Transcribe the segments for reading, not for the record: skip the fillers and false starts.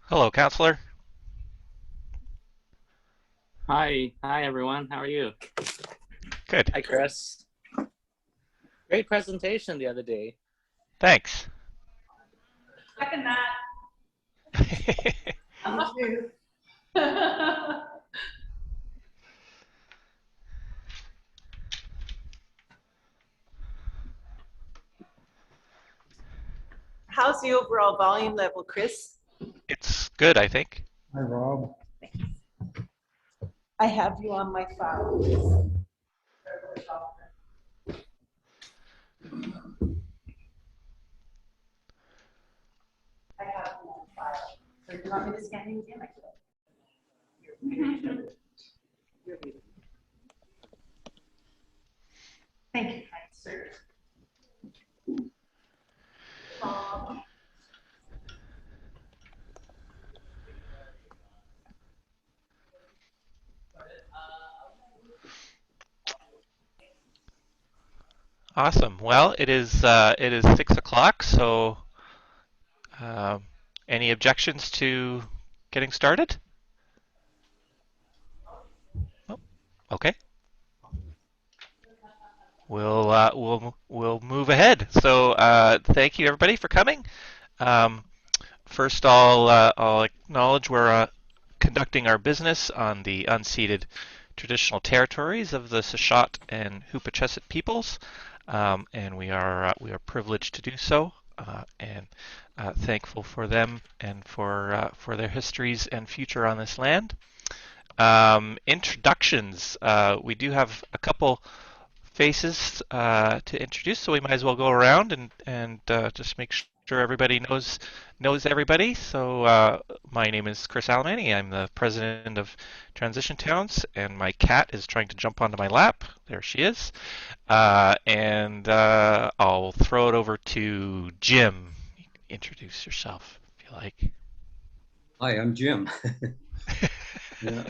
Hello, counselor. Hi everyone. How are you? Good. Hi, Chris. Great presentation the other day. Thanks. Second that. Me too. How's the overall volume level, Chris? It's good, I think. Hi, Rob. I have you on my file. I have you on file. So do you want me to scan you again? I can. Thank you, kind sir. Awesome. Well, it is 6 o'clock. So, um, any objections to getting started? Oh, okay. We'll move ahead. So, thank you everybody for coming. Um, First, I'll acknowledge we're conducting our business on the unceded traditional territories of the Sashat and Hupachesit peoples, and we are privileged to do so, and thankful for them and for their histories and future on this land. Introductions. We do have a couple faces to introduce, so we might as well go around and just make sure everybody knows everybody. So my name is Chris Alberni. I'm the president of Transition Towns, and my cat is trying to jump onto my lap. There she is. And I'll throw it over to Jim. You can introduce yourself if you like. Hi, I'm Jim. Yeah,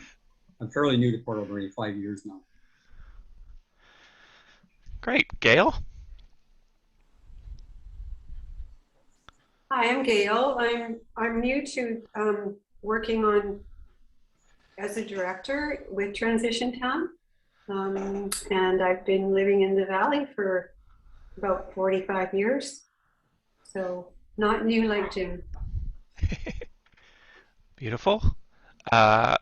I'm fairly new to Port Alberni, 5 years now. Great, Gail. Hi, I'm Gail. I'm new to working on as a director with Transition Town, and I've been living in the valley for about 45 years, so not new like Jim. Beautiful. Uh,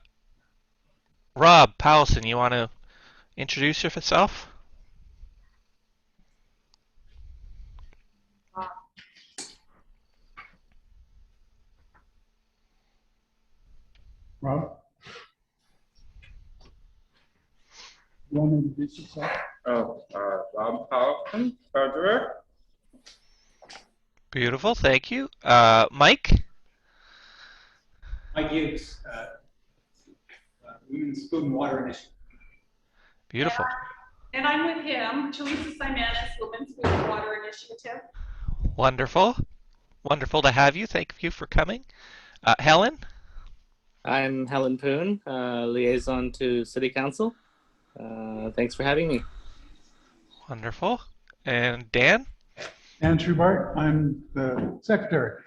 Rob Powelson, you want to introduce yourself? Rob, you want to introduce yourself? Rob Powell, treasurer. Beautiful, thank you. Mike? Mike Hughes, Women's Food and Water Initiative. Beautiful. And I'm with him, Teresa Simanis, Women's Food and Water Initiative. Wonderful. Wonderful to have you. Thank you for coming. Helen? I'm Helen Poon, liaison to City Council. Thanks for having me. Wonderful. And Dan? Dan Schubart, I'm the secretary.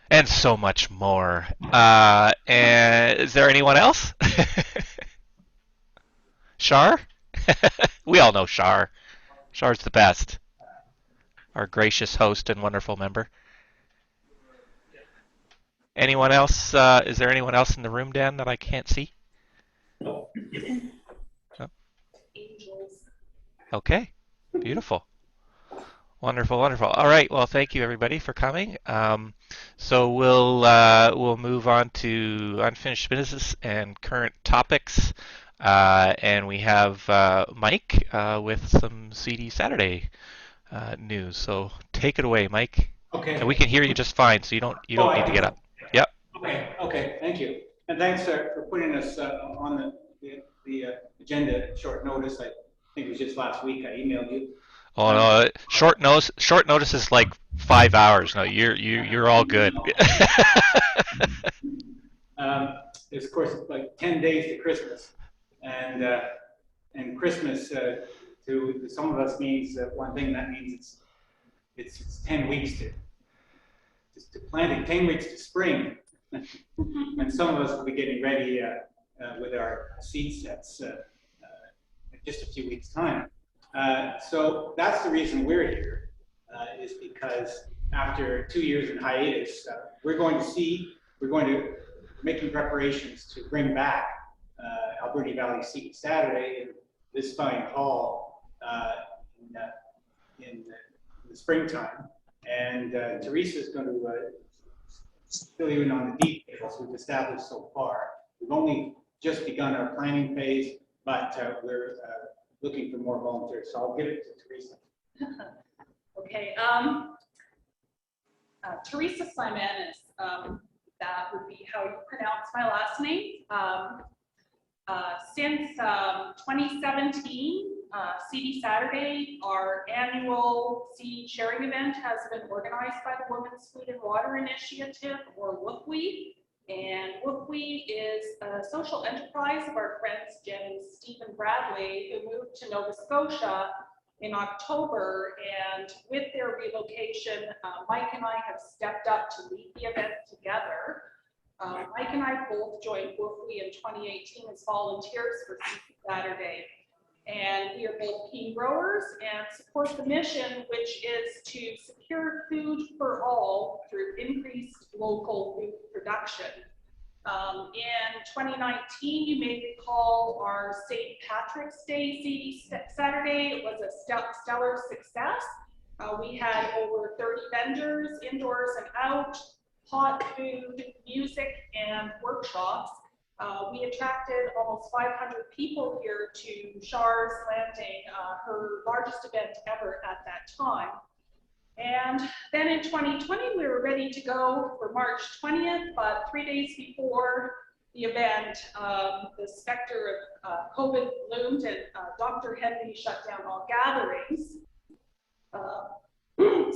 And so much more. And is there anyone else? Char? We all know Char. Char's the best. Our gracious host and wonderful member. Anyone else? Is there anyone else in the room, Dan, that I can't see? No. Oh, Angels. okay. Beautiful. Wonderful, wonderful. All right. Well, thank you everybody for coming. So we'll move on to unfinished business and current topics, and we have Mike with some CD Saturday news. So take it away, Mike. Okay. And we can hear you just fine, so you don't need to get up. Yep. Okay, thank you. And thanks for putting us on the agenda at short notice. I think it was just last week I emailed you. Oh no, short notice is like 5 hours. No, you're all good. It's of course like 10 days to Christmas, and Christmas to some of us means one thing. That means it's 10 weeks to. planting 10 weeks to spring. And some of us will be getting ready with our seed sets in just a few weeks' time. So that's the reason we're here, is because after 2 years in hiatus, we're going to making preparations to bring back Alberni Valley Seed Saturday in this fine hall in the springtime. And Teresa's going to fill you in on the details we've established so far. We've only just begun our planning phase, but we're looking for more volunteers. So I'll give it to Teresa. Okay. Teresa Simanis, that would be how you pronounce my last name. Since 2017, CD Saturday, our annual seed sharing event, has been organized by the Women's Food and Water Initiative, or WFWI. And WFWI is a social enterprise of our friends Jen and Stephen Bradley, who moved to Nova Scotia in October. And with their relocation, Mike and I have stepped up to lead the event together. Mike and I both joined WFWI in 2018 as volunteers for Saturday. And we are both keen growers and support the mission, which is to secure food for all through increased local food production. In 2019, you may recall our St. Patrick's Day CD Saturday. It was a stellar success. We had over 30 vendors, indoors and out, hot food, music, and workshops. We attracted almost 500 people here to Char's Landing, her largest event ever at that time. And then in 2020, we were ready to go for March 20th, but 3 days before the event, the specter of COVID loomed, and Dr. Henry shut down all gatherings.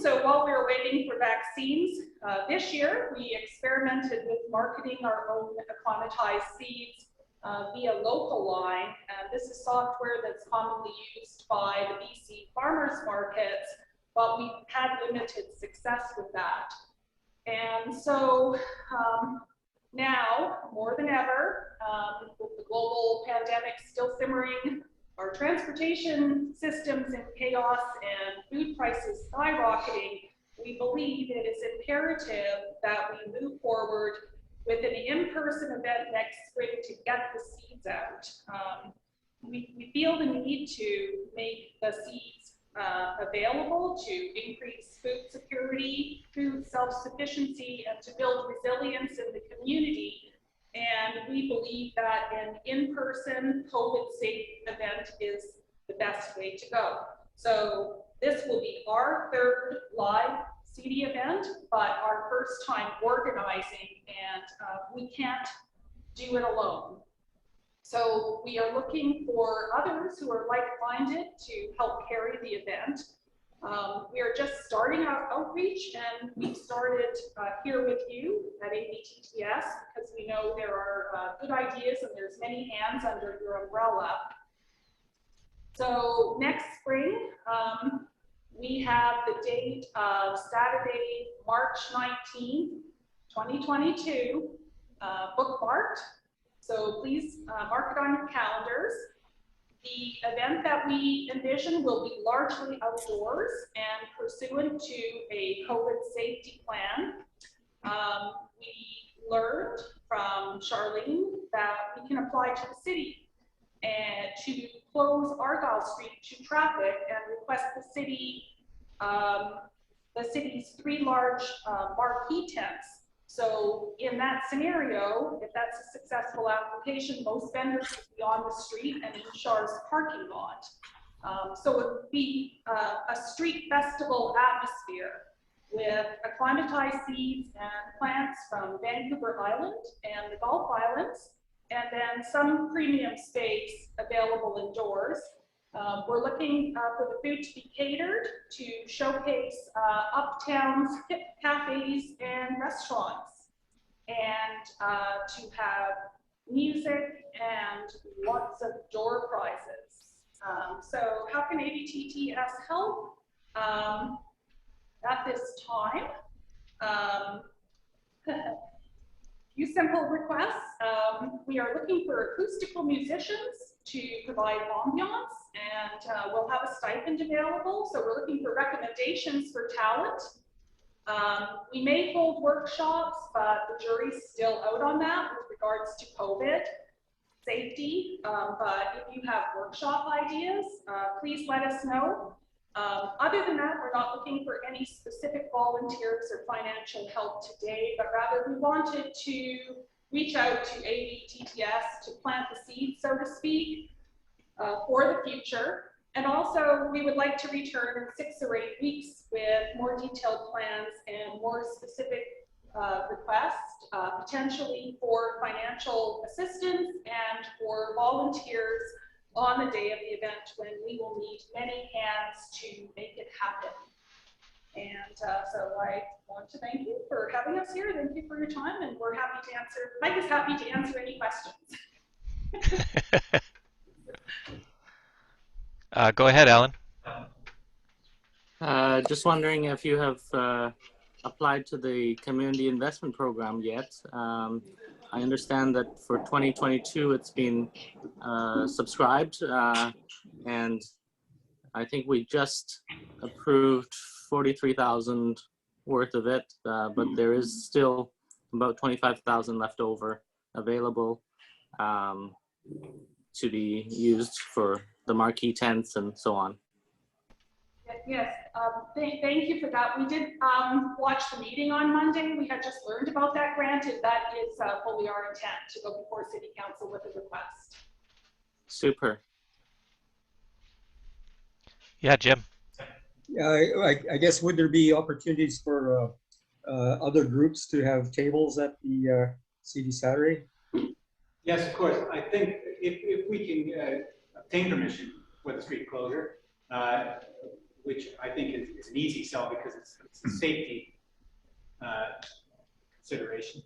So while we were waiting for vaccines, this year we experimented with marketing our own acclimatized seeds via Local Line. And this is software that's commonly used by the BC farmers markets, but we've had limited success with that. And so now, more than ever, with the global pandemic still simmering, our transportation systems in chaos, and food prices skyrocketing, we believe it is imperative that we move forward with an in-person event next spring to get the seeds out. We feel the need to make the seeds available to increase food security, food self-sufficiency, and to build resilience in the community. And we believe that an in-person COVID-safe event is the best way to go. So this will be our third live CD event, but our first time organizing, and we can't do it alone. So we are looking for others who are like-minded to help carry the event. We are just starting our outreach, and we've started here with you at ABTTS because we know there are good ideas and there's many hands under your umbrella. So next spring, we have the date of Saturday, March 19th, 2022, bookmarked. So please mark it on your calendars. The event that we envision will be largely outdoors and pursuant to a COVID safety plan. We learned from Charlene that we can apply to the city and to close Argyle Street to traffic and request the city's 3 large marquee tents. So in that scenario, if that's a successful application, most vendors would be on the street and in Char's parking lot. So it would be a street festival atmosphere with acclimatized seeds and plants from Vancouver Island and the Gulf Islands, and then some premium space available indoors. We're looking for the food to be catered to showcase Uptown's hip cafes and restaurants, and to have music and lots of door prizes. So how can ABTTS help? At this time, Um, few simple requests. We are looking for acoustical musicians to provide ambiance, and we'll have a stipend available. So we're looking for recommendations for talent. We may hold workshops, but the jury's still out on that with regards to COVID safety. But if you have workshop ideas, please let us know. Other than that, we're not looking for any specific volunteers or financial help today, but rather we wanted to reach out to ABTTS to plant the seed, so to speak, for the future. And also, we would like to return in 6 or 8 weeks with more detailed plans and more specific requests, potentially for financial assistance and for volunteers on the day of the event, when we will need many hands to make it happen. And so I want to thank you for having us here. Thank you for your time, and we're happy to answer. Mike is happy to answer any questions. Go ahead, Alan. Just wondering if you have applied to the community investment program yet. I understand that for 2022 it's been subscribed, and I think we just approved 43,000 worth of it, but there is still about 25,000 left over available to be used for the marquee tents and so on. Yes, thank you for that. We did watch the meeting on Monday. We had just learned about that grant, and that is fully our intent to go before City Council with a request. Super. Yeah, Jim. I guess, would there be opportunities for other groups to have tables at the CD Saturday? Yes, of course. I think if we can obtain permission for the street closure, which I think is an easy sell because it's a safety consideration,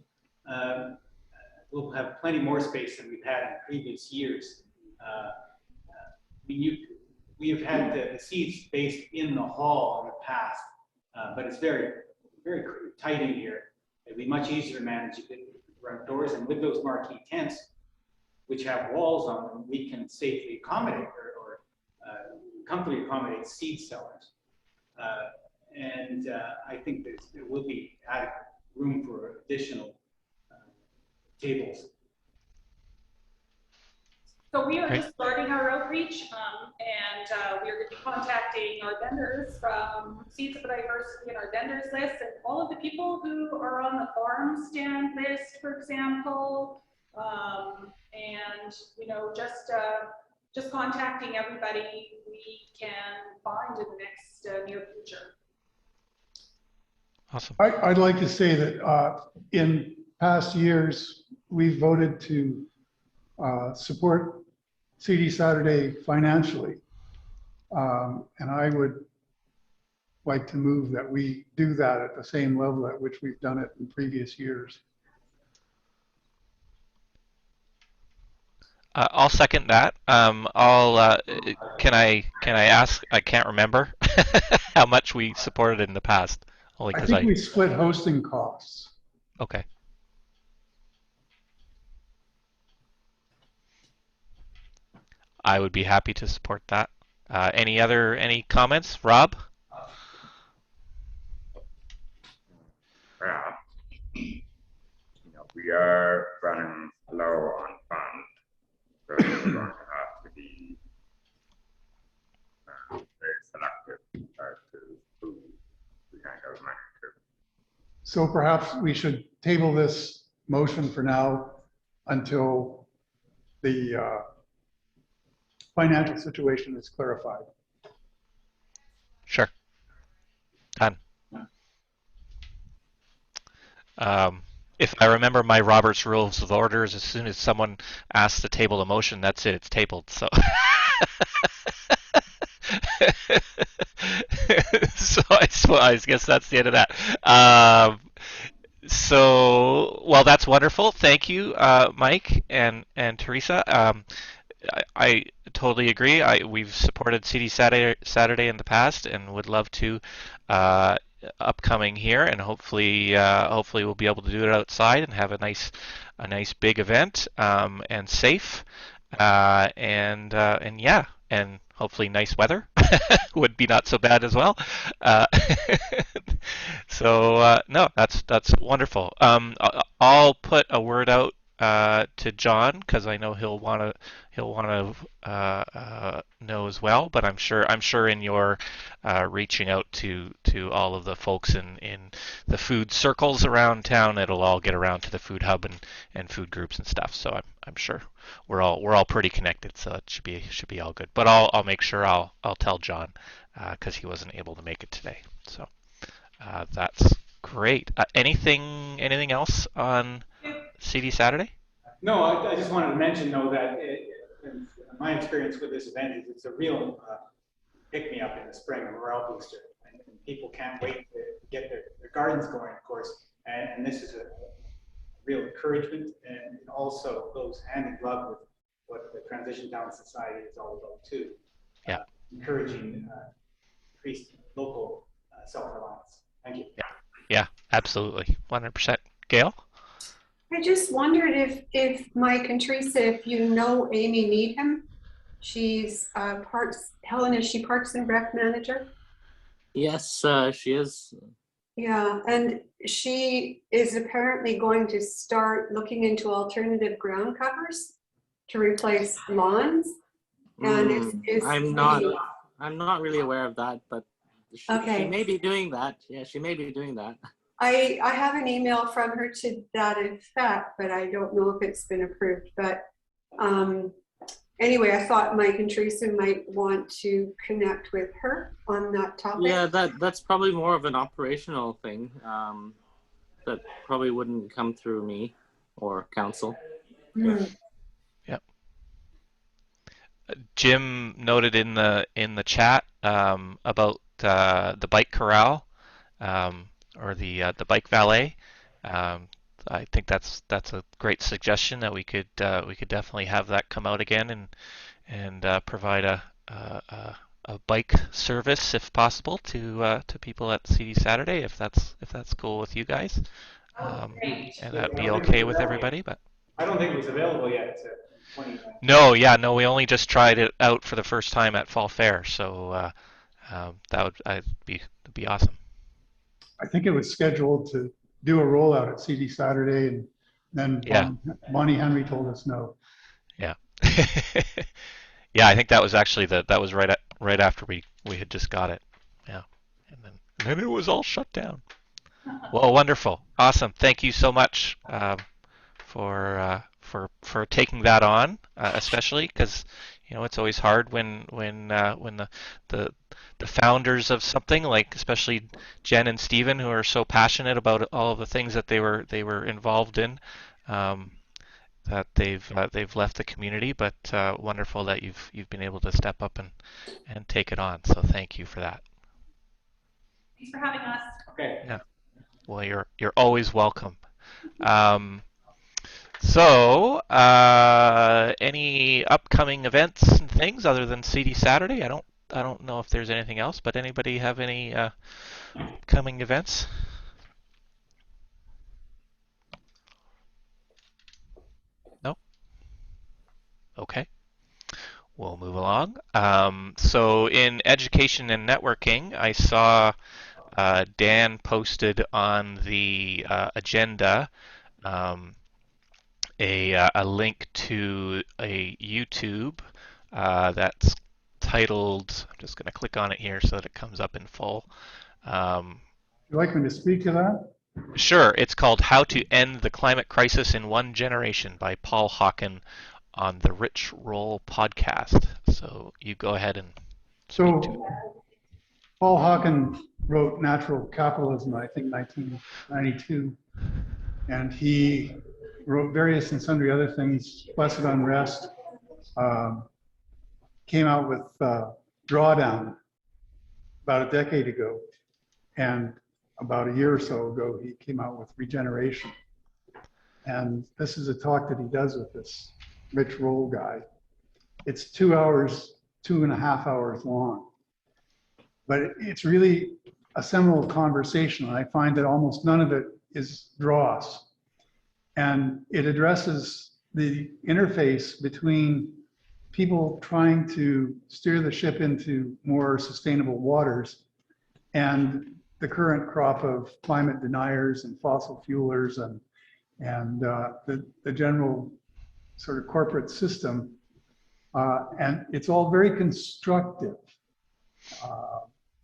we'll have plenty more space than we've had in previous years. We've had the seats based in the hall in the past, but it's very, very tight in here. It'd be much easier to manage if it were outdoors, and with those marquee tents, which have walls on them, we can safely accommodate or comfortably accommodate seed sellers. I think there will be adequate room for additional tables. So we are just starting our outreach, and we are going to be contacting our vendors from Seeds of Diversity and our vendors list, and all of the people who are on the farm stand list, for example, and just contacting everybody we can find in the next near future. Awesome. I'd like to say that in past years, we voted to support CD Saturday financially. And I would like to move that we do that at the same level at which we've done it in previous years. I'll second that. Can I ask? I can't remember how much we supported in the past. Only I because think we split hosting costs. Okay. I would be happy to support that. Any comments, Rob? Well, we are running low on funds, so we're going to have to be very selective as to who we hand our money to. So perhaps we should table this motion for now until the financial situation is clarified. Sure. Done. If I remember my Robert's Rules of Orders, as soon as someone asks to table a motion, that's it. It's tabled. So, so I guess that's the end of that. Well, that's wonderful. Thank you, Mike and Teresa. I totally agree. We've supported CD Saturday in the past and would love to upcoming here, and hopefully we'll be able to do it outside and have a nice big event, and safe, and yeah, and hopefully nice weather would be not so bad as well. Uh, no, that's wonderful. I'll put a word out to John because I know he'll want to know as well. But I'm sure in your reaching out to all of the folks in the food circles around town, it'll all get around to the food hub and food groups and stuff. So I'm sure we're all pretty connected. So it should be all good. But I'll make sure I'll tell John because he wasn't able to make it today. So that's great. Anything else on CD Saturday? No, I just wanted to mention though that in my experience with this event is it's a real pick-me-up in the spring, a morale booster, and people can't wait to get their gardens going, of course, and this is a real encouragement, and it also goes hand in glove with what the Transition Town Society is all about too. Yeah. Encouraging increased local self-reliance. Thank you. Yeah, absolutely, 100%. Gail? I just wondered if Mike and Teresa, if you know Amy Needham, she's Helen, is she Parks and Rec manager? Yes, she is. Yeah, and she is apparently going to start looking into alternative ground covers to replace lawns. And I'm not really aware of that, but she may be doing that. Yeah, she may be doing that. I have an email from her to that effect, but I don't know if it's been approved. But anyway, I thought Mike and Teresa might want to connect with her on that topic. Yeah, that's probably more of an operational thing. That probably wouldn't come through me or council. Mm. Yep. Jim noted in the chat about the bike corral. Or the bike valet. I think that's a great suggestion that we could definitely have that come out again and provide a bike service if possible to people at CD Saturday if that's cool with you guys, and that'd be okay with everybody. But I don't think it was available yet. No, we only just tried it out for the first time at Fall Fair, so that would be awesome. I think it was scheduled to do a rollout at CD Saturday, and then Bonnie Henry told us no. Yeah. Yeah, I think that was actually that was right after we had just got it. Yeah. And then it was all shut down. Well, wonderful. Awesome. Thank you so much for taking that on, especially because it's always hard when the founders of something, like especially Jen and Stephen, who are so passionate about all of the things that they were involved in, that they've left the community. But wonderful that you've been able to step up and take it on. So thank you for that. Thanks for having us. Okay. Yeah. Well, you're always welcome. So, any upcoming events and things other than CD Saturday? I don't know if there's anything else, but anybody have any upcoming events? No? Okay. We'll move along. So in education and networking, I saw Dan posted on the agenda a link to a YouTube that's titled, I'm just going to click on it here so that it comes up in full. Would you like me to speak to that? Sure. It's called How to End the Climate Crisis in One Generation by Paul Hawken on the Rich Roll podcast. So you go ahead and speak to it. Paul Hawken wrote Natural Capitalism, I think 1992, and he wrote various and sundry other things. Blessed Unrest, came out with Drawdown about a decade ago, and about a year or so ago he came out with Regeneration. And this is a talk that he does with this Rich Roll guy. It's 2.5 hours long, but it's really a seminal conversation. I find that almost none of it is dross. And it addresses the interface between people trying to steer the ship into more sustainable waters and the current crop of climate deniers and fossil fuelers and the general sort of corporate system. And it's all very constructive.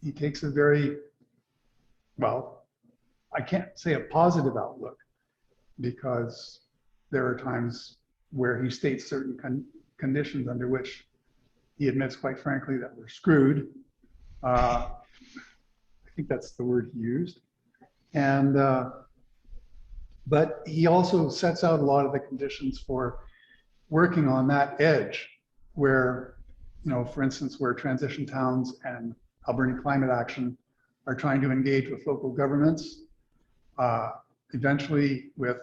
He takes a very, well, I can't say a positive outlook, because there are times where he states certain conditions under which he admits, quite frankly, that we're screwed. I think that's the word he used. And, but he also sets out a lot of the conditions for working on that edge where, you know, for instance, where transition towns and Alberni Climate Action are trying to engage with local governments, eventually with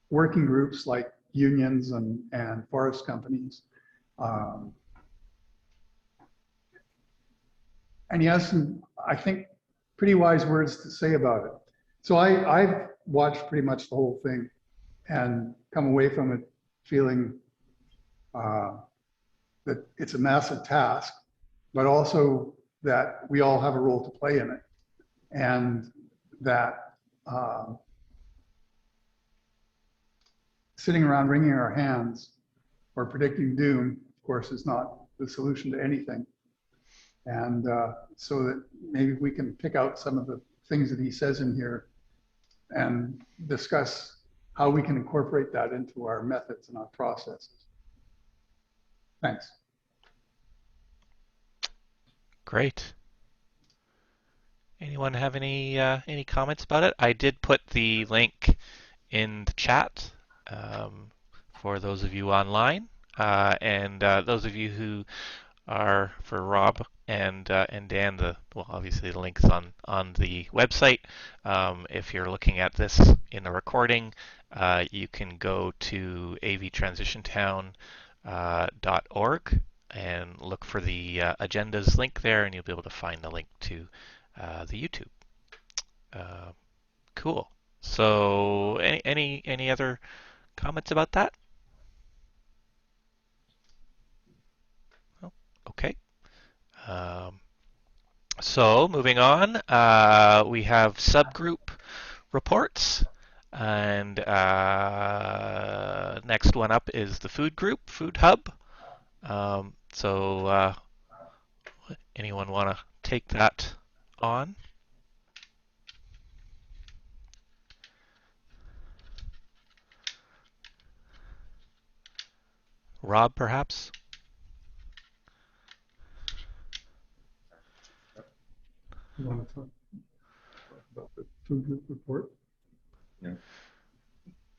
working groups like unions and forest companies. And he has some, I think, pretty wise words to say about it. So I've watched pretty much the whole thing and come away from it feeling that it's a massive task, but also that we all have a role to play in it. And that sitting around wringing our hands or predicting doom, of course, is not the solution to anything. And so that maybe we can pick out some of the things that he says in here and discuss how we can incorporate that into our methods and our processes. Thanks. Great. Anyone have any comments about it? I did put the link in the chat for those of you online, and those of you who are for Rob and Dan. Well, obviously the link's on the website. If you're looking at this in the recording, you can go to avtransitiontown.org and look for the agendas link there, and you'll be able to find the link to the YouTube. Cool. So, any other comments about that? Oh, okay. So moving on, we have subgroup reports, and next one up is the food group, Food Hub. So anyone want to take that on? Rob, perhaps? You want to talk about the food group report? No.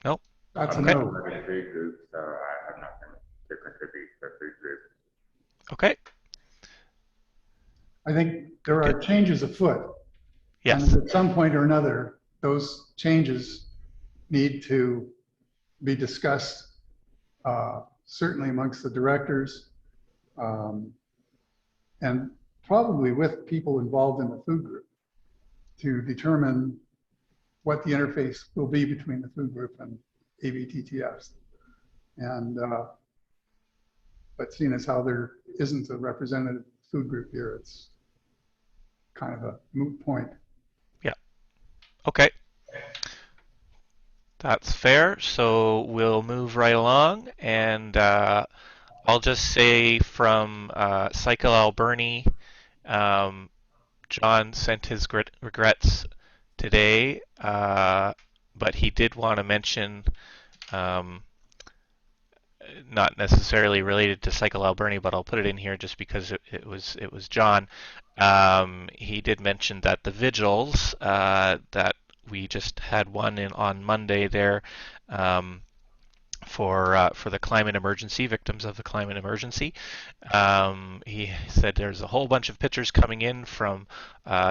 Nope. That's Okay. a no. I'm in food group, so I have nothing to contribute to food group. Okay. I think there are changes afoot. Yes. And at some point or another, those changes need to be discussed, certainly amongst the directors, and probably with people involved in the food group, to determine what the interface will be between the food group and AVTTFs. And but seeing as how there isn't a representative food group here, it's kind of a moot point. Yeah. Okay. That's fair. So we'll move right along, and I'll just say from Cycle Alberni, John sent his regrets today, but he did want to mention, not necessarily related to Cycle Alberni, but I'll put it in here just because it was John. He did mention that the vigils that we just had one on Monday there for the climate emergency, victims of the climate emergency. He said there's a whole bunch of pictures coming in from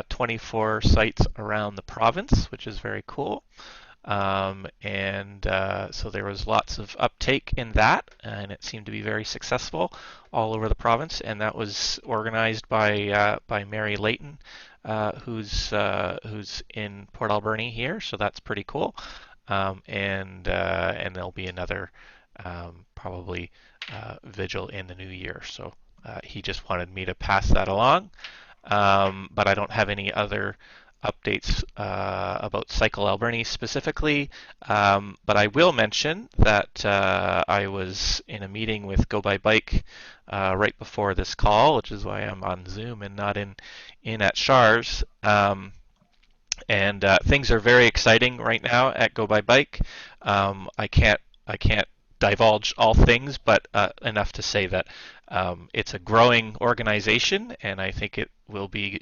24 sites around the province, which is very cool. So there was lots of uptake in that, and it seemed to be very successful all over the province. And that was organized by Mary Layton, who's in Port Alberni here. So that's pretty cool. And there'll be another probably vigil in the new year. So he just wanted me to pass that along. But I don't have any other updates about Cycle Alberni specifically. But I will mention that I was in a meeting with Go by Bike right before this call, which is why I'm on Zoom and not in at Char's. And things are very exciting right now at Go by Bike. I can't divulge all things, but enough to say that it's a growing organization, and I think it will be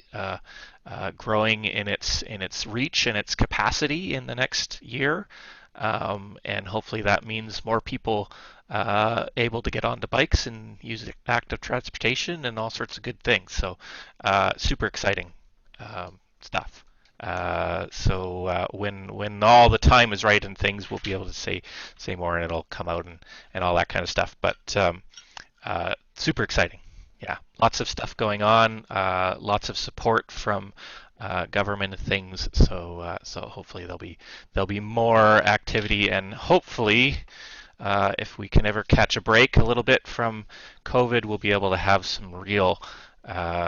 growing in its reach and its capacity in the next year. And hopefully that means more people able to get onto bikes and use active transportation and all sorts of good things. So super exciting stuff. So when all the time is right and things, we'll be able to say more, and it'll come out and all that kind of stuff. But super exciting. Yeah, lots of stuff going on, lots of support from government and things. So hopefully there'll be more activity, and hopefully if we can ever catch a break a little bit from COVID, we'll be able to have some real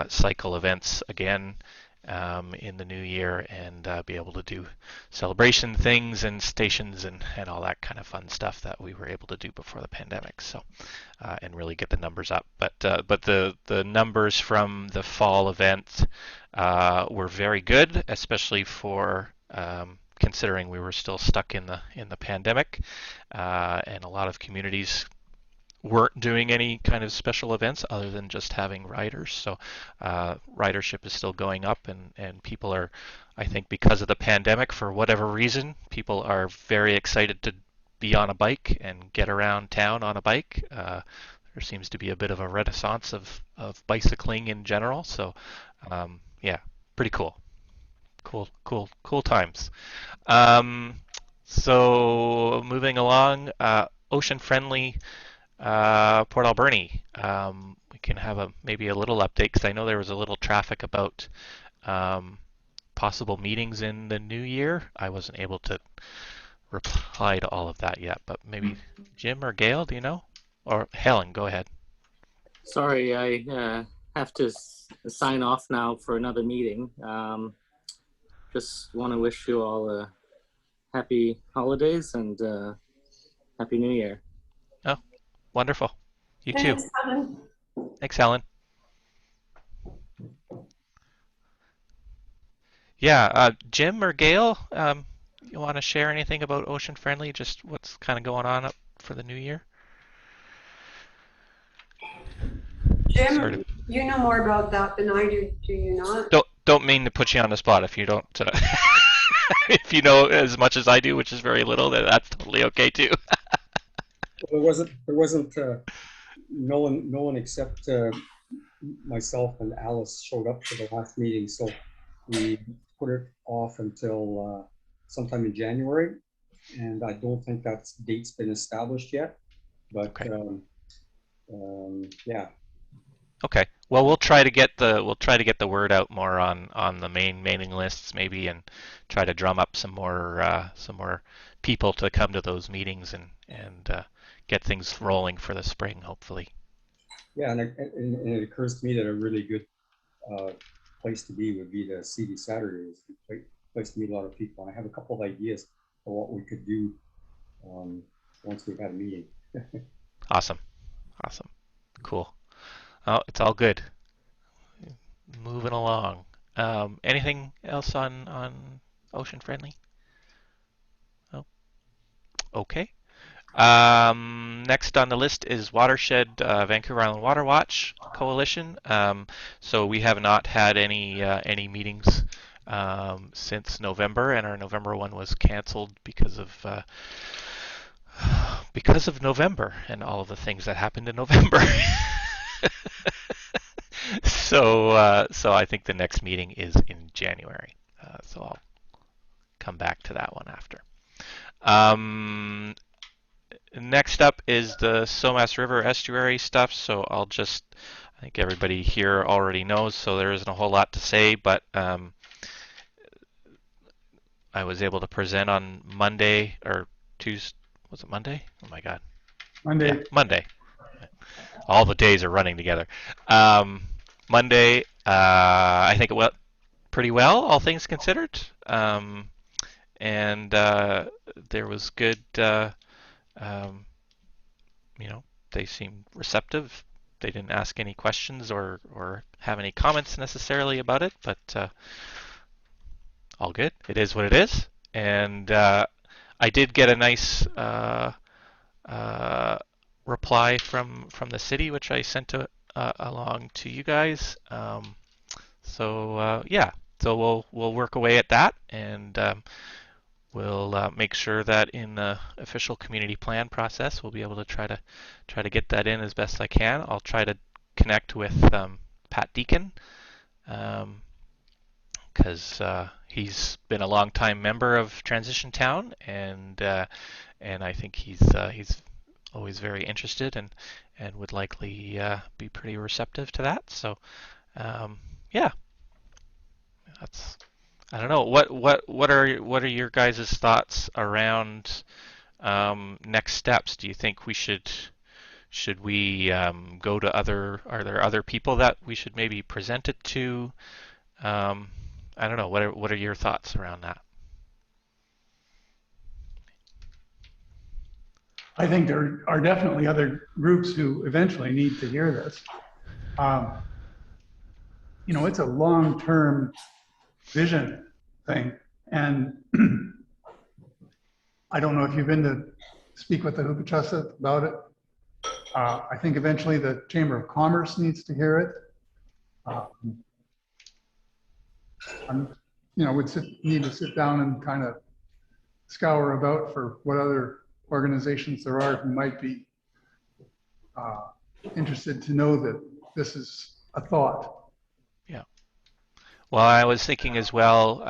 cycle events again in the new year, and be able to do celebration things and stations and all that kind of fun stuff that we were able to do before the pandemic. So and really get the numbers up. But the numbers from the fall event were very good, especially for considering we were still stuck in the pandemic, and a lot of communities weren't doing any kind of special events other than just having riders. So ridership is still going up, and people are, I think because of the pandemic, for whatever reason, people are very excited to be on a bike and get around town on a bike. There seems to be a bit of a renaissance of bicycling in general. So yeah, pretty cool. Cool times. So moving along, ocean friendly Port Alberni. We can have maybe a little update, because I know there was a little traffic about possible meetings in the new year. I wasn't able to reply to all of that yet, but maybe Jim or Gail, do you know? Or Helen, go ahead. Sorry, I have to sign off now for another meeting. Just want to wish you all happy holidays and happy New Year. Oh, wonderful. You Thanks, too. Helen. Thanks, Helen. Yeah, Jim or Gail, you want to share anything about Ocean Friendly? Just what's kind of going on up for the new year? Sort of. Jim, you know more about that than I do you not? Don't mean to put you on the spot if you don't. If you know as much as I do, which is very little, then that's totally okay too. Well, there wasn't no one except myself and Alice showed up for the last meeting, so we put it off until sometime in January, and I don't think that date's been established yet. But okay. Yeah. Okay. Well, we'll try to get the word out more on the main mailing lists maybe, and try to drum up some more people to come to those meetings and get things rolling for the spring, hopefully. Yeah, and it occurs to me that a really good place to be would be the CD Saturdays. A place to meet a lot of people. And I have a couple of ideas for what we could do once we've had a meeting. Awesome. Cool. Oh, it's all good. Moving along. Anything else on Ocean Friendly? Oh, okay. Next on the list is Watershed, Vancouver Island Water Watch Coalition. So we have not had any meetings since November, and our November one was canceled because of November and all of the things that happened in November. So I think the next meeting is in January. So I'll come back to that one after. Next up is the Somas River estuary stuff, so I think everybody here already knows, so there isn't a whole lot to say, but I was able to present on Monday or Tuesday. Was it Monday? Oh my God. Monday. Yeah, Monday. All the days are running together. Monday, I think it went pretty well, all things considered. And there was good, you know, they seemed receptive. They didn't ask any questions or have any comments necessarily about it, but all good. It is what it is. And I did get a nice reply from the city, which I sent along to you guys. So yeah, so we'll work away at that, and we'll make sure that in the official community plan process, we'll be able to try to get that in as best I can. I'll try to connect with Pat Deacon, because he's been a long-time member of Transition Town, and I think he's always very interested and would likely be pretty receptive to that. So yeah, that's, I don't know, what are your guys' thoughts around next steps? Do you think we should we go to are there other people that we should maybe present it to? I don't know. What are your thoughts around that? I think there are definitely other groups who eventually need to hear this. You know, it's a long-term vision thing. And I don't know if you've been to speak with the Hupachuset about it. I think eventually the Chamber of Commerce needs to hear it. You know, need to sit down and kind of scour about for what other organizations there are who might be interested to know that this is a thought. Yeah. Well, I was thinking as well,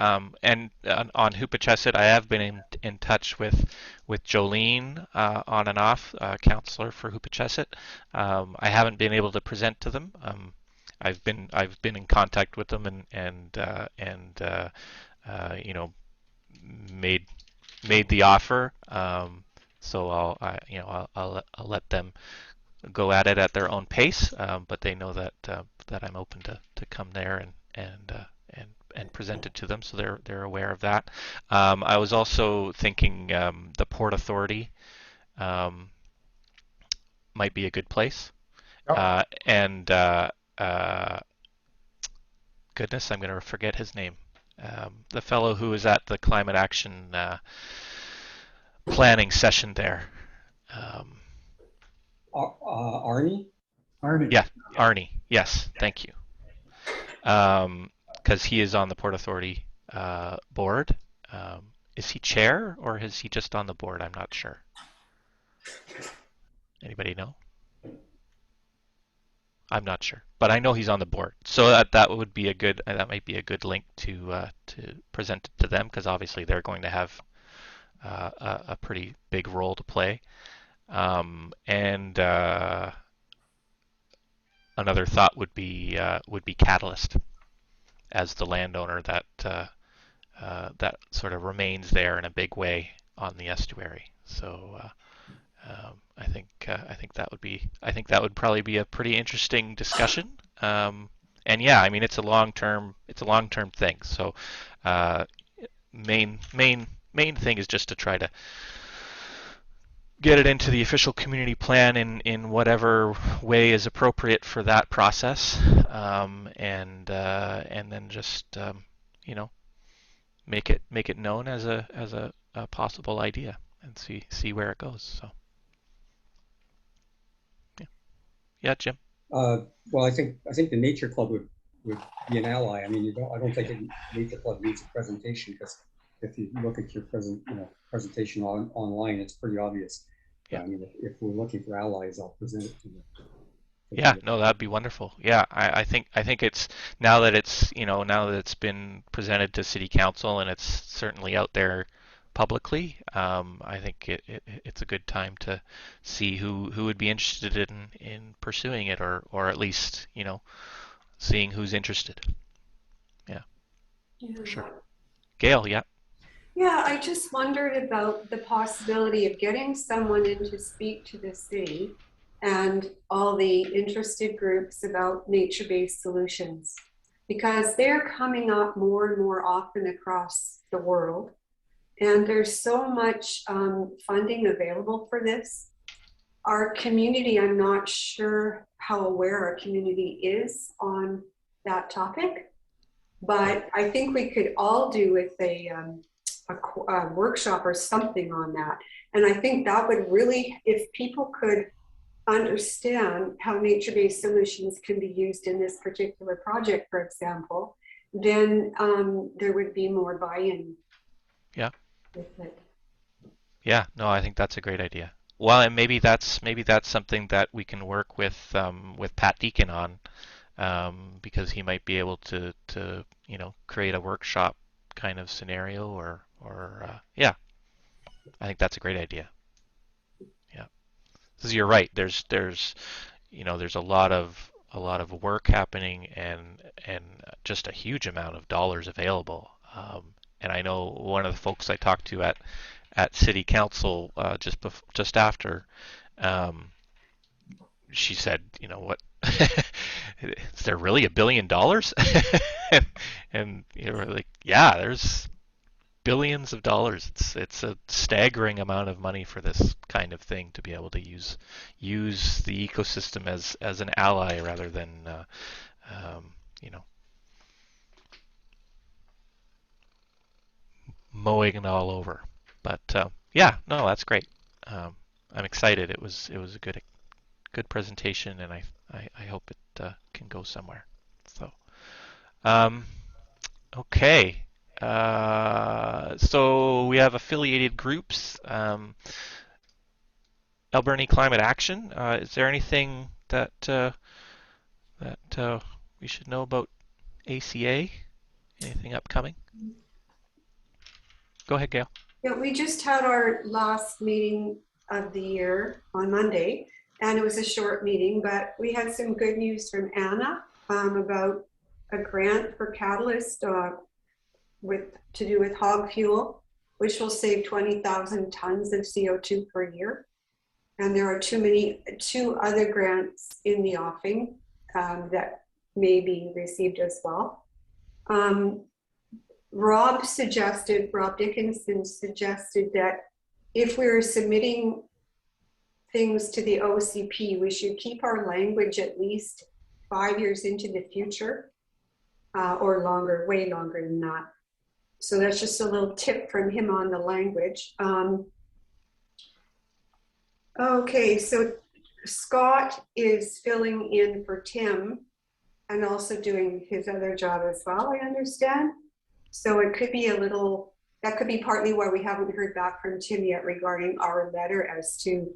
and on Hupachuset, I have been in touch with Jolene on and off, counselor for Hupachuset. I haven't been able to present to them. I've been in contact with them and you know, made the offer. So I'll let them go at it at their own pace, but they know that I'm open to come there and present it to them, so they're aware of that. I was also thinking the Port Authority might be a good place, and goodness, I'm going to forget his name. The fellow who was at the climate action planning session there. Arnie? Arnie. Yeah, Arnie. Yes, thank you. Because he is on the Port Authority board. Is he chair or is he just on the board? I'm not sure. Anybody know? I'm not sure, but I know he's on the board. So that would be that might be a good link to present it to them, because obviously they're going to have a pretty big role to play. And another thought would be Catalyst as the landowner that sort of remains there in a big way on the estuary. So I think that would probably be a pretty interesting discussion. And yeah, I mean it's a long term thing. So main thing is just to try to get it into the official community plan in whatever way is appropriate for that process, and then just you know, make it known as a possible idea and see where it goes. So yeah, Jim. Well, I think the Nature Club would be an ally. I mean, I don't think the Nature Club needs a presentation, because if you look at your presentation online, it's pretty obvious. Yeah. I mean, if we're looking for allies, I'll present it to them. Yeah, no, that'd be wonderful. Yeah, I think it's now that it's been presented to City Council and it's certainly out there publicly. I think it's a good time to see who would be interested in pursuing it, or at least, you know, seeing who's interested. Yeah, Yeah. for sure. Gail, yeah. Yeah, I just wondered about the possibility of getting someone in to speak to the city and all the interested groups about nature-based solutions, because they're coming up more and more often across the world. And there's so much funding available for this. Our community, I'm not sure how aware our community is on that topic, but I think we could all do with a workshop or something on that. And I think that would really, if people could understand how nature-based solutions can be used in this particular project, for example, then there would be more buy-in. Yeah. With it. Yeah, no, I think that's a great idea. Well, and maybe that's something that we can work with Pat Deacon on, because he might be able to you know, create a workshop kind of scenario, or yeah, I think that's a great idea. Yeah, because you're right. There's you know, there's a lot of work happening, and just a huge amount of dollars available. And I know one of the folks I talked to at City Council just after, she said, you know what, is there really $1 billion? and you know, we're like, yeah, there's billions of dollars. It's a staggering amount of money for this kind of thing, to be able to use the ecosystem as an ally rather than you know, mowing it all over. But yeah, no, that's great. I'm excited. It was a good presentation, and I hope it can go somewhere. So okay. So we have affiliated groups. Alberni Climate Action. Is there anything that we should know about ACA? Anything upcoming? Go ahead, Gail. Yeah, we just had our last meeting of the year on Monday, and it was a short meeting, but we had some good news from Anna about a grant for Catalyst to do with hog fuel, which will save 20,000 tons of CO2 per year. And there are two other grants in the offing that may be received as well. Rob Dickinson suggested that if we were submitting things to the OCP, we should keep our language at least 5 years into the future, or longer, way longer than that. So that's just a little tip from him on the language. Okay, so Scott is filling in for Tim and also doing his other job as well, I understand. So it could be that could be partly why we haven't heard back from Tim yet regarding our letter as to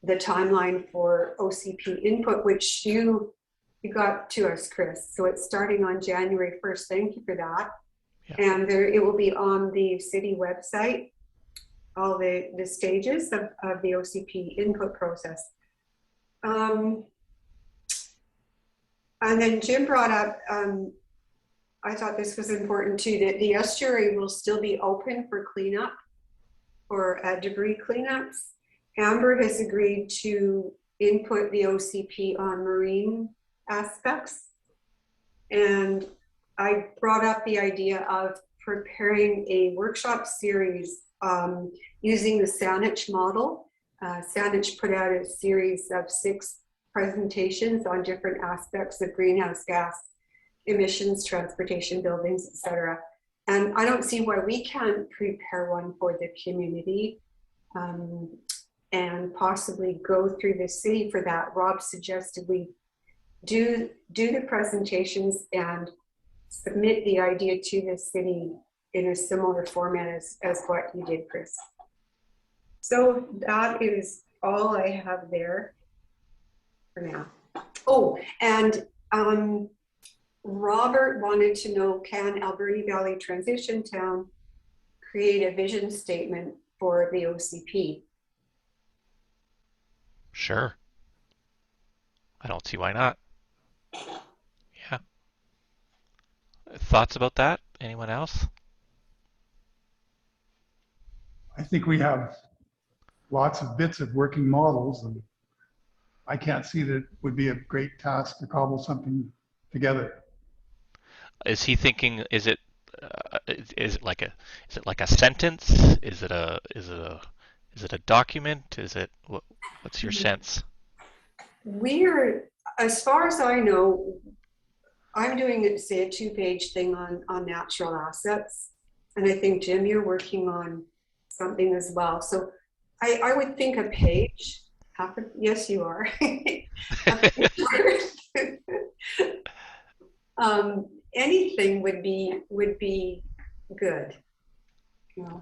the timeline for OCP input, which you got to us, Chris. So it's starting on January 1st. Thank you for that. Yeah. And it will be on the city website, all the stages of the OCP input process. And then Jim brought up, I thought this was important too, that the estuary will still be open for cleanup, for debris cleanups. Amber has agreed to input the OCP on marine aspects. And I brought up the idea of preparing a workshop series using the Saanich model. Saanich put out a series of 6 presentations on different aspects of greenhouse gas emissions, transportation, buildings, etc. And I don't see why we can't prepare one for the community and possibly go through the city for that. Rob suggested we do the presentations and submit the idea to the city in a similar format as what you did, Chris. So that is all I have there for now. Oh, and Robert wanted to know, can Alberni Valley Transition Town create a vision statement for the OCP. Sure. I don't see why not. Yeah. Thoughts about that? Anyone else? I think we have lots of bits of working models, and I can't see that it would be a great task to cobble something together. Is he thinking? Is it like a sentence? Is it a document? What's your sense? We're, as far as I know, I'm doing, say, a 2-page thing on natural assets. And I think, Jim, you're working on something as well. So I would think a page. Yes, you are. Anything would be good. You know.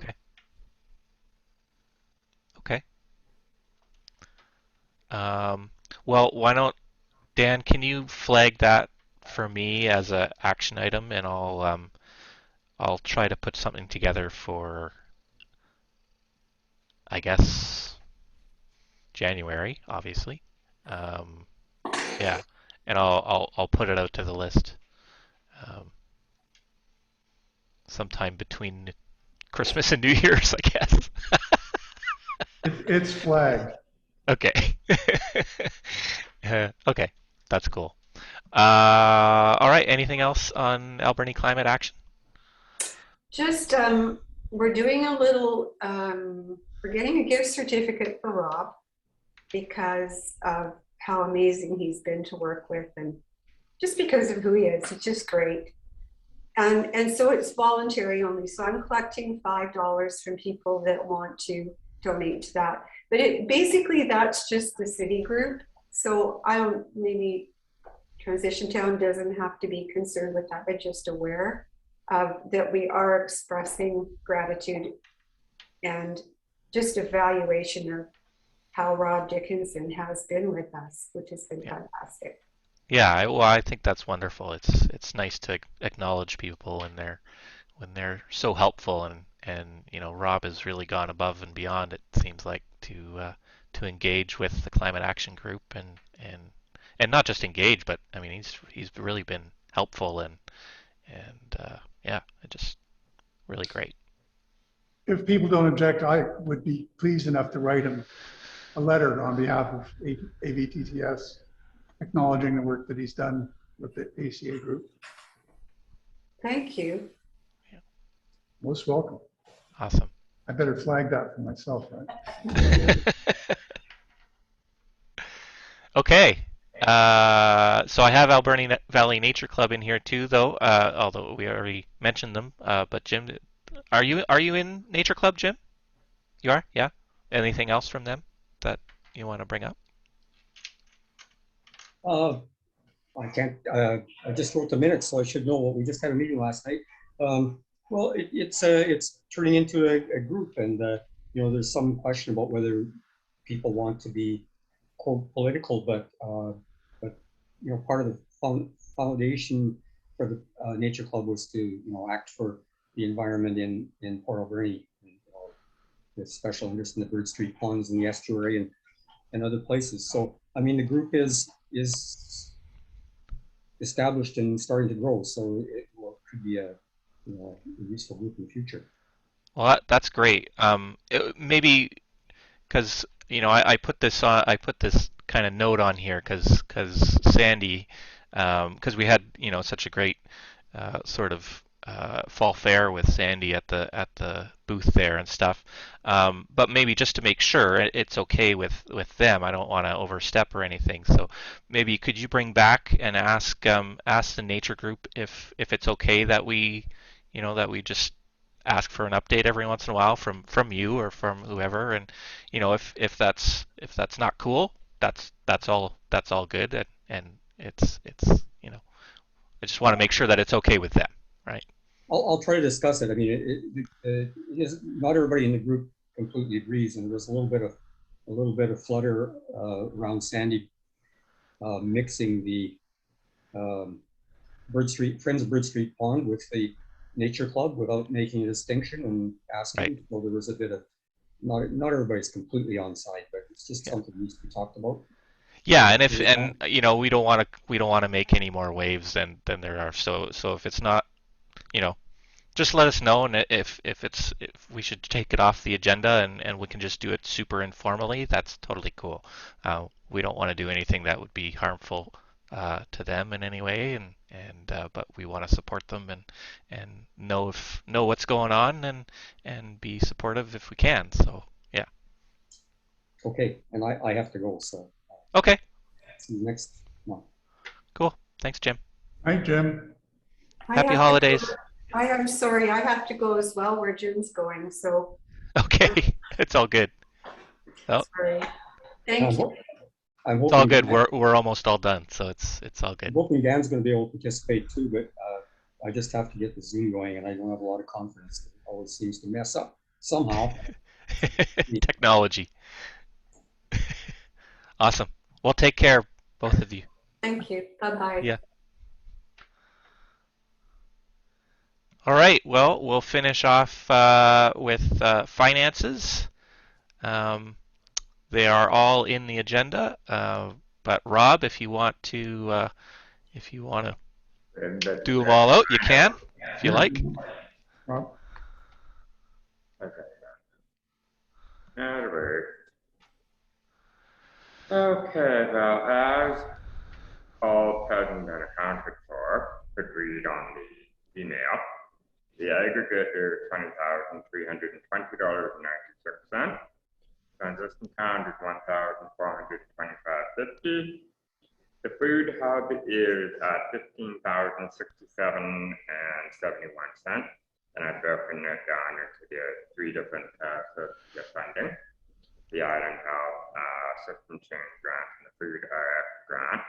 Okay. Well, why don't Dan? Can you flag that for me as a action item, and I'll try to put something together for, I guess, January, obviously. Yeah, and I'll put it out to the list sometime between Christmas and New Year's, I guess. It's flagged. Okay. Okay, that's cool. All right. Anything else on Alberni climate action? Just we're doing a little. We're getting a gift certificate for Rob because of how amazing he's been to work with, and just because of who he is. He's just great. And so it's voluntary only. So I'm collecting $5 from people that want to donate to that. But basically that's just the city group. So I don't, maybe Transition Town doesn't have to be concerned with that, but just aware that we are expressing gratitude and just evaluation of how Rob Dickinson has been with us, which has been fantastic. Yeah, well, I think that's wonderful. It's nice to acknowledge people when they're so helpful, and Rob has really gone above and beyond, it seems like, to engage with the climate action group, and not just engage, but I mean he's really been helpful, and yeah, it just really great. If people don't object, I would be pleased enough to write him a letter on behalf of AVTTS acknowledging the work that he's done with the ACA group. Thank you. Most welcome. Awesome. I better flag that for myself, right? Okay. So I have Alberni Valley Nature Club in here too, though. Although we already mentioned them. But Jim, are you in Nature Club, Jim? You are? Yeah. Anything else from them that you want to bring up? I can't, I just wrote the minutes, so I should know. We just had a meeting last night. Well, it's turning into a group, and there's some question about whether people want to be quote political, but part of the foundation for the Nature Club was to act for the environment in Port Alberni, with special interest in the Bird Street ponds and the estuary and other places. So I mean, the group is established and starting to grow, so it could be a useful group in the future. Well, that's great. Maybe because I put this kind of note on here because Sandy, because we had such a great sort of fall fair with Sandy at the booth there and stuff. But maybe just to make sure it's okay with them, I don't want to overstep or anything. So maybe could you bring back and ask the nature group if it's okay that we just ask for an update every once in a while from you or from whoever, and if that's not cool, that's all good, and it's I just want to make sure that it's okay with them, right? I'll try to discuss it. I mean, it is, not everybody in the group completely agrees, and there's a little bit of flutter around Sandy mixing the Friends of Bird Street Pond with the nature club without making a distinction and asking. Right. So there was a bit of, not everybody's completely on side, but it's just something that needs to be talked about. Yeah, and you know, we don't want to make any more waves than there are. So if it's not, you know, just let us know, and if we should take it off the agenda and we can just do it super informally, that's totally cool. We don't want to do anything that would be harmful to them in any way, but we want to support them and know what's going on and be supportive if we can. So yeah. Okay, and I have to go, so Okay. see you next month. Cool. Thanks, Jim. Hi, Jim. I Happy have to holidays. go. I am sorry, I have to go as well where Jim's going, so Okay, it's all good. Oh, sorry. Thank you. I'm it's all hoping good. We're almost all done, so it's all I'm good. hoping Dan's going to be able to participate too, but I just have to get the Zoom going, and I don't have a lot of confidence. It always seems to mess up somehow. Technology. Awesome. Well, take care, both of you. Thank you. Bye-bye. Yeah. All right. Well, we'll finish off with finances. They are all in the agenda. But Rob, if you want to do them all out, you can, if you like. Rob? Okay. That'll work. Okay, well, as all present and accounted for, could read on the email, the aggregate is $20,320.96. Transition count is 1,425.50. The food hub is at 15,067.71, and I've broken it down into the three different sources of funding: the Island Health System Change Grant and the Food RX Grant.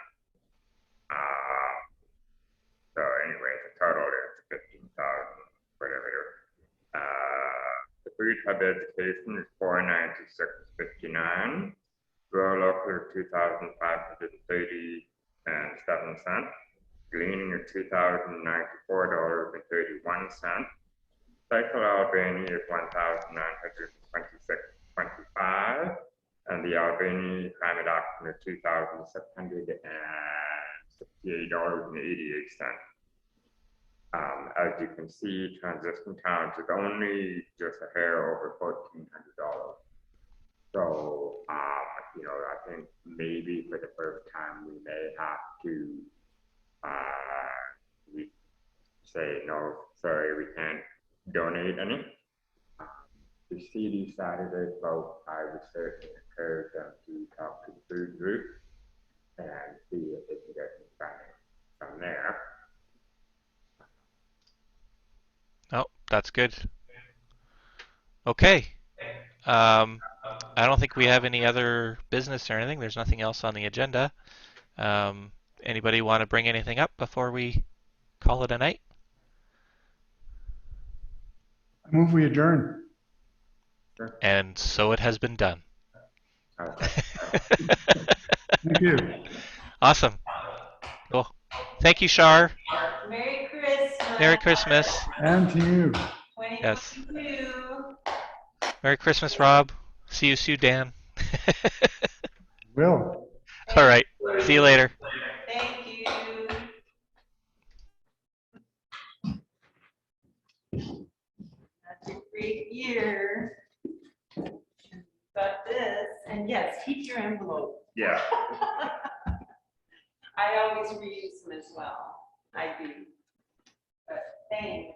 So anyway, the total is 15,000, whatever. The food hub education is 496.59. Rural local is 2,530.07. Gleaning is $2,094.31. Cycle Alberni is 1,926.25. And the Alberni climate action is $2,768.88. As you can see, transition towns is only just a hair over $1,400. So, you know, I think maybe for the first time we may have to say, no, sorry, we can't donate any. The CD Saturday vote, I would certainly encourage them to talk to the food group and see if they can get some funding from there. Oh, that's good. Okay. I don't think we have any other business or anything. There's nothing else on the agenda. Anybody want to bring anything up before we call it a night? I move we adjourn. And so it has been done. Thank you. Awesome. Cool. Thank you, Char. Merry Christmas. Merry Christmas. And to you. Yes. 2022. Merry Christmas, Rob. See you soon, Dan. Will. All right. See you later. Thank you. That's a great year. Got this, and yes, keep your envelope. Yeah. I always reuse them as well. I do. But thanks.